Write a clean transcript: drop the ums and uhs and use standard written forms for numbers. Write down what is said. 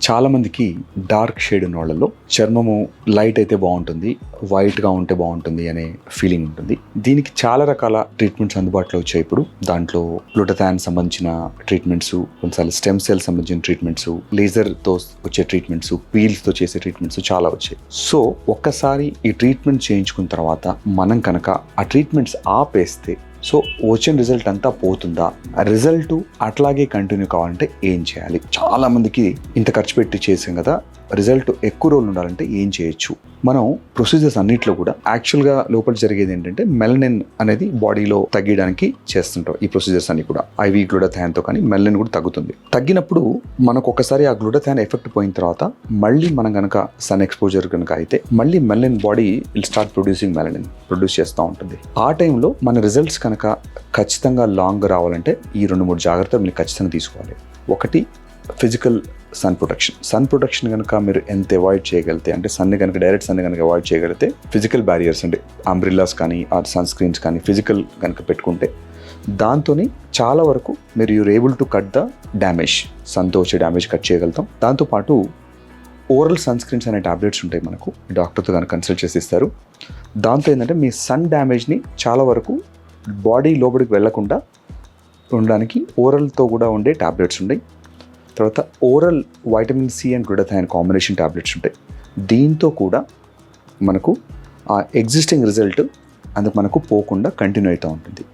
చాలామందికి dark shade ఉన్న వాళ్ళలో చర్మము లైట్ అయితే బాగుంటుంది, వైట్గా ఉంటే బాగుంటుంది అనే ఫీలింగ్ ఉంటుంది. దీనికి చాలా రకాల ట్రీట్మెంట్స్ అందుబాటులో వచ్చాయి ఇప్పుడు. దాంట్లో గ్లూటథాన్ సంబంధించిన ట్రీట్మెంట్స్, కొన్నిసార్లు స్టెమ్ సెల్ సంబంధించిన ట్రీట్మెంట్స్, లేజర్తో వచ్చే ట్రీట్మెంట్స్, పీల్స్తో చేసే ట్రీట్మెంట్స్ చాలా వచ్చాయి. సో ఒక్కసారి ఈ ట్రీట్మెంట్ చేయించుకున్న తర్వాత మనం కనుక ఆ ట్రీట్మెంట్స్ ఆపేస్తే సో వచ్చిన రిజల్ట్ అంతా పోతుందా? రిజల్ట్ అట్లాగే కంటిన్యూ కావాలంటే ఏం చేయాలి? చాలా మందికి ఇంత ఖర్చు పెట్టి చేసాం కదా, రిజల్ట్ ఎక్కువ రోజులు ఉండాలంటే ఏం చేయొచ్చు? మనం ప్రొసీజర్స్ అన్నిట్లో కూడా యాక్చువల్గా లోపల జరిగేది ఏంటంటే మెలనిన్ అనేది బాడీలో తగ్గడానికి చేస్తుంటాం. ఈ ప్రొసీజర్స్ అన్ని కూడా ఐవీ గ్లూటథాన్తో కానీ మెలనిన్ కూడా తగ్గుతుంది. తగ్గినప్పుడు మనకు ఒకసారి ఆ గ్లూటథాన్ ఎఫెక్ట్ పోయిన తర్వాత మళ్ళీ మనం కనుక సన్ ఎక్స్పోజర్ కనుక అయితే మళ్ళీ melanin body will start producing melanin produce చేస్తూ ఉంటుంది. ఆ టైంలో మన రిజల్ట్స్ కనుక ఖచ్చితంగా లాంగ్ రావాలంటే ఈ 2-3 జాగ్రత్తలు మీరు ఖచ్చితంగా తీసుకోవాలి. ఒకటి, ఫిజికల్ సన్ ప్రొటెక్షన్ కనుక మీరు ఎంత అవాయిడ్ చేయగలిగితే, అంటే సన్ కనుక డైరెక్ట్ సన్ కనుక అవాయిడ్ చేయగలిగితే ఫిజికల్ బ్యారియర్స్ అంటే అంబ్రిల్లాస్ కానీ ఆ సన్ స్క్రీన్స్ కానీ ఫిజికల్ కనుక పెట్టుకుంటే దాంతోనే చాలా వరకు మీరు you're able to cut the damage, సన్తో వచ్చే డ్యామేజ్ కట్ చేయగలుగుతాం. దాంతోపాటు ఓరల్ సన్ స్క్రీన్స్ అనే టాబ్లెట్స్ ఉంటాయి మనకు, డాక్టర్తో కనుక కన్సల్ట్ చేసి ఇస్తారు. దాంతో ఏంటంటే మీ సన్ డ్యామేజ్ని చాలా వరకు బాడీ లోపలికి వెళ్లకుండా ఉండడానికి ఓరల్తో కూడా ఉండే టాబ్లెట్స్ ఉన్నాయి. తర్వాత oral vitamin C and glutathione combination tablets ఉంటాయి. దీంతో కూడా మనకు ఆ ఎగ్జిస్టింగ్ రిజల్ట్ అందుకు మనకు పోకుండా కంటిన్యూ అవుతూ ఉంటుంది.